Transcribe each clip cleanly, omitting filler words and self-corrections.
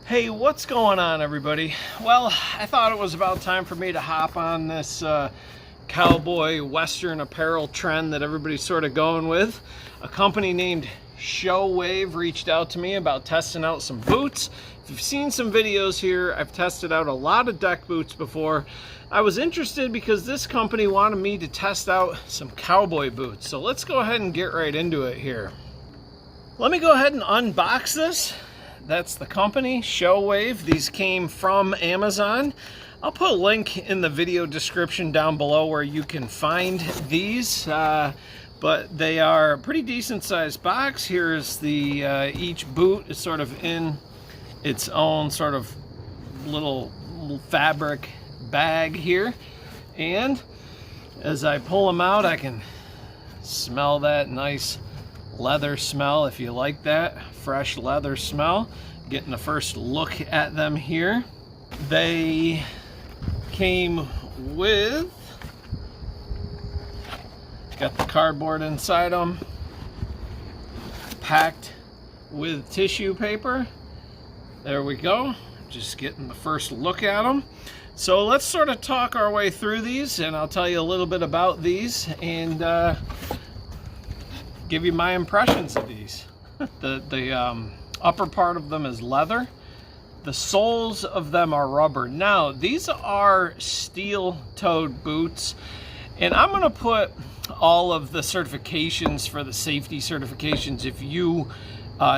Hey, what's going on, everybody? Well, I thought it was about time for me to hop on this cowboy western apparel trend that everybody's sort of going with. A company named Showave reached out to me about testing out some boots. If you've seen some videos here, I've tested out a lot of deck boots before. I was interested because this company wanted me to test out some cowboy boots. So let's go ahead and get right into it here. Let me go ahead and unbox this. That's the company, Showave. These came from Amazon. I'll put a link in the video description down below where you can find these. But they are a pretty decent sized box. Here's the each boot is sort of in its own sort of little fabric bag here. And as I pull them out, I can smell that nice leather smell. If you like that fresh leather smell, getting the first look at them here. They came with, got the cardboard inside them, packed with tissue paper. There we go, just getting the first look at them. So let's sort of talk our way through these, and I'll tell you a little bit about these and give you my impressions of these. The upper part of them is leather. The soles of them are rubber. Now, these are steel-toed boots, and I'm going to put all of the certifications for the safety certifications. If you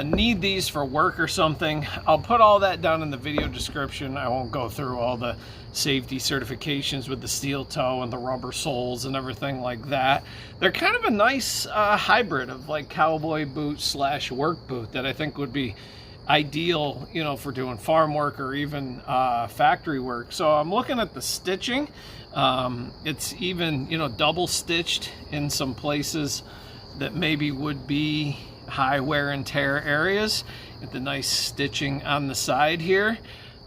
need these for work or something, I'll put all that down in the video description. I won't go through all the safety certifications with the steel toe and the rubber soles and everything like that. They're kind of a nice hybrid of like cowboy boot slash work boot that I think would be ideal, you know, for doing farm work or even factory work. So I'm looking at the stitching. It's even, you know, double stitched in some places that maybe would be high wear and tear areas. Get the nice stitching on the side here.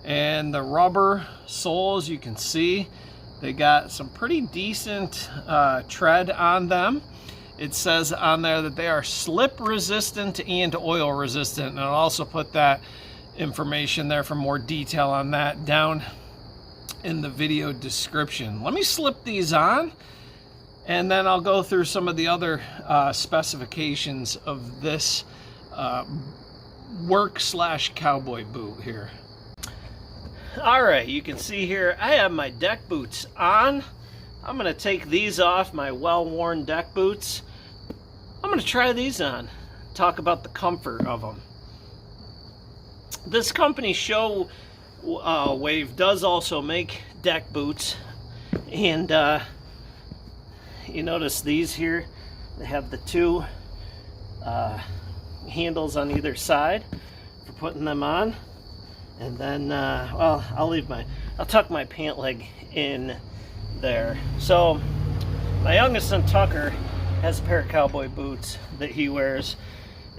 And the rubber soles, you can see they got some pretty decent tread on them. It says on there that they are slip resistant and oil resistant, and I'll also put that information there for more detail on that down in the video description. Let me slip these on, and then I'll go through some of the other specifications of this work slash cowboy boot here. All right, you can see here I have my deck boots on. I'm going to take these off, my well-worn deck boots. I'm going to try these on, talk about the comfort of them. This company, Showave, does also make deck boots, and you notice these here, they have the two handles on either side for putting them on. And then, well, I'll tuck my pant leg in there. So, my youngest son Tucker has a pair of cowboy boots that he wears,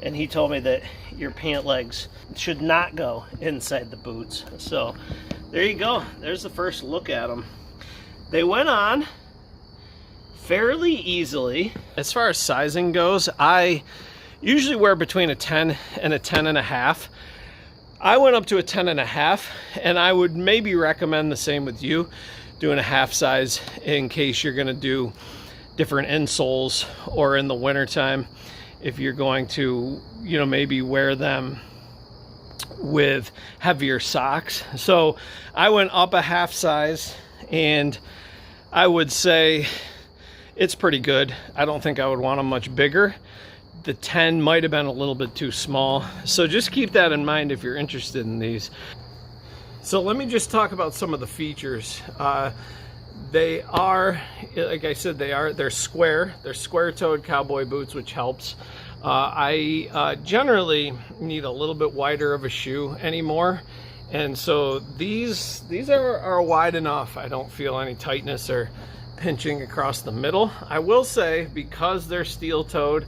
and he told me that your pant legs should not go inside the boots. So, there you go. There's the first look at them. They went on fairly easily. As far as sizing goes, I usually wear between a 10 and a 10.5. I went up to a 10.5, and I would maybe recommend the same with you, doing a half size in case you're going to do different insoles, or in the wintertime if you're going to, you know, maybe wear them with heavier socks. So I went up a half size, and I would say it's pretty good. I don't think I would want them much bigger. The 10 might have been a little bit too small. So just keep that in mind if you're interested in these. So let me just talk about some of the features. They are, like I said, they're square. They're square-toed cowboy boots, which helps. I generally need a little bit wider of a shoe anymore. And so these are wide enough. I don't feel any tightness or pinching across the middle. I will say, because they're steel-toed,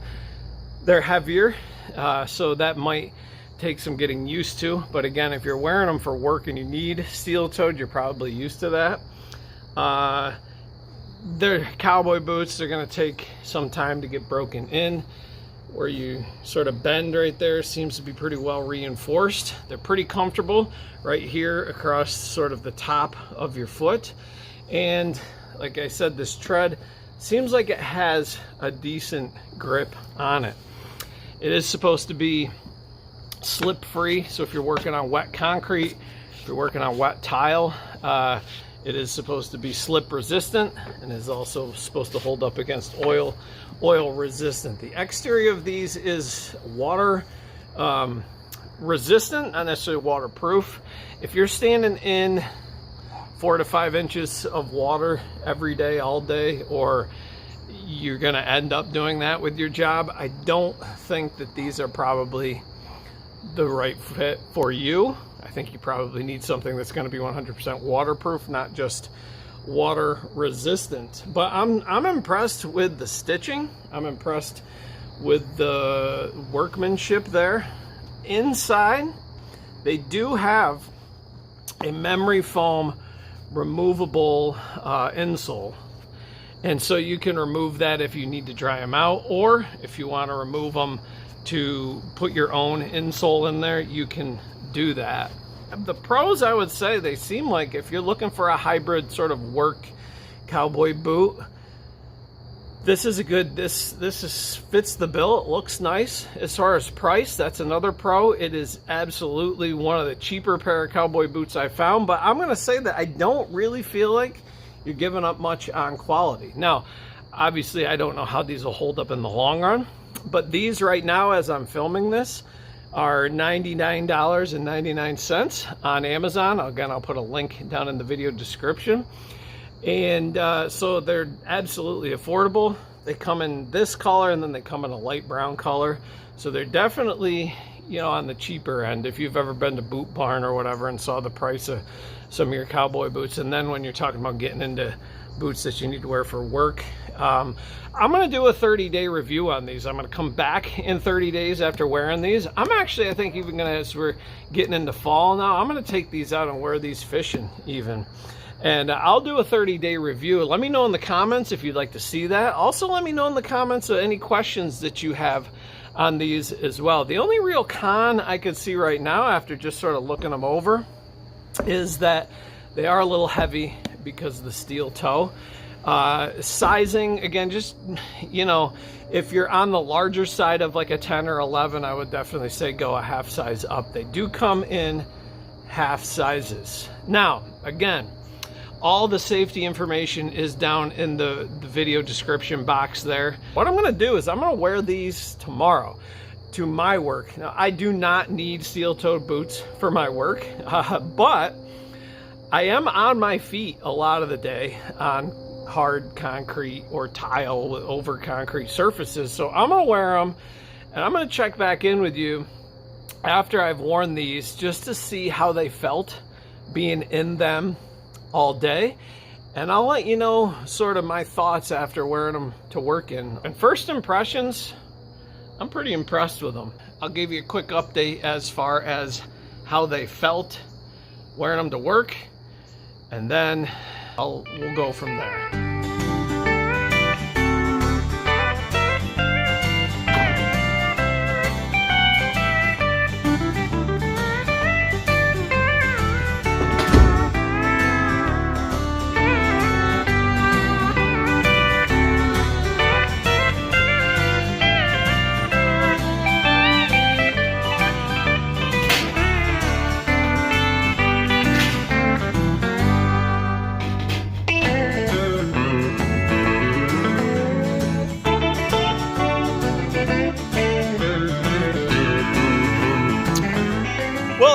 they're heavier, so that might take some getting used to. But again, if you're wearing them for work and you need steel-toed, you're probably used to that. They're cowboy boots. They're going to take some time to get broken in. where you sort of bend right there seems to be pretty well reinforced. They're pretty comfortable right here across sort of the top of your foot. And like I said, this tread seems like it has a decent grip on it. It is supposed to be slip free, so if you're working on wet concrete, if you're working on wet tile, it is supposed to be slip resistant, and is also supposed to hold up against oil resistant. The exterior of these is water resistant, not necessarily waterproof. If you're standing in 4 to 5 inches of water every day, all day, or you're gonna end up doing that with your job, I don't think that these are probably the right fit for you. I think you probably need something that's going to be 100% waterproof, not just water resistant. But I'm impressed with the stitching. I'm impressed with the workmanship there. Inside, they do have a memory foam removable insole. And so you can remove that if you need to dry them out, or if you want to remove them to put your own insole in there, you can do that. The pros, I would say, they seem like if you're looking for a hybrid sort of work cowboy boot, this is a good, fits the bill. It looks nice. As far as price, that's another pro. It is absolutely one of the cheaper pair of cowboy boots I found, but I'm going to say that I don't really feel like you're giving up much on quality. Now, obviously, I don't know how these will hold up in the long run, but these right now, as I'm filming this, are $99.99 on Amazon. Again, I'll put a link down in the video description. And so they're absolutely affordable. They come in this color, and then they come in a light brown color. So they're definitely, you know, on the cheaper end. If you've ever been to Boot Barn or whatever and saw the price of some of your cowboy boots, and then when you're talking about getting into boots that you need to wear for work, I'm going to do a 30-day review on these. I'm going to come back in 30 days after wearing these. I'm actually, I think, even going to, as we're getting into fall now, I'm going to take these out and wear these fishing even. And I'll do a 30-day review. Let me know in the comments if you'd like to see that. Also, let me know in the comments of any questions that you have on these as well. The only real con I could see right now, after just sort of looking them over, is that they are a little heavy because of the steel toe. Sizing, again, just, you know, if you're on the larger side of like a 10 or 11, I would definitely say go a half size up. They do come in half sizes. Now, again, all the safety information is down in the video description box there. What I'm going to do is I'm going to wear these tomorrow to my work. Now, I do not need steel-toed boots for my work, but I am on my feet a lot of the day on hard concrete or tile over concrete surfaces. So I'm going to wear them, and I'm going to check back in with you after I've worn these just to see how they felt being in them all day. And I'll let you know sort of my thoughts after wearing them to work in. And first impressions, I'm pretty impressed with them. I'll give you a quick update as far as how they felt wearing them to work, and then we'll go from there.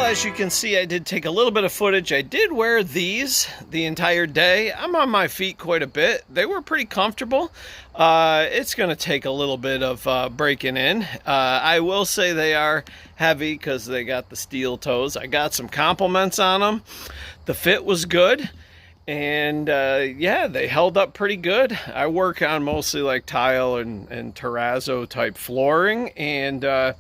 As you can see, I did take a little bit of footage. I did wear these the entire day. I'm on my feet quite a bit. They were pretty comfortable. It's going to take a little bit of breaking in. I will say they are heavy because they got the steel toes. I got some compliments on them. The fit was good. And yeah, they held up pretty good. I work on mostly like tile and terrazzo type flooring, and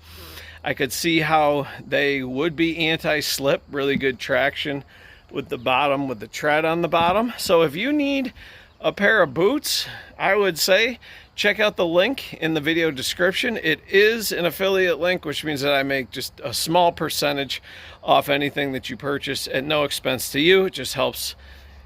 I could see how they would be anti-slip, really good traction with the bottom, with the tread on the bottom. So if you need a pair of boots, I would say check out the link in the video description. It is an affiliate link, which means that I make just a small percentage off anything that you purchase at no expense to you. It just helps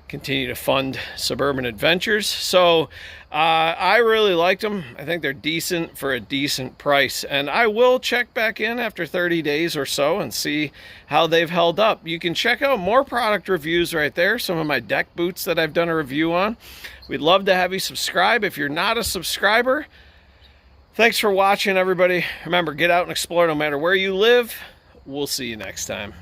continue to fund Suburban Adventures. So I really liked them. I think they're decent for a decent price, and I will check back in after 30 days or so and see how they've held up. You can check out more product reviews right there, some of my deck boots that I've done a review on. We'd love to have you subscribe if you're not a subscriber. Thanks for watching, everybody. Remember, get out and explore no matter where you live. We'll see you next time.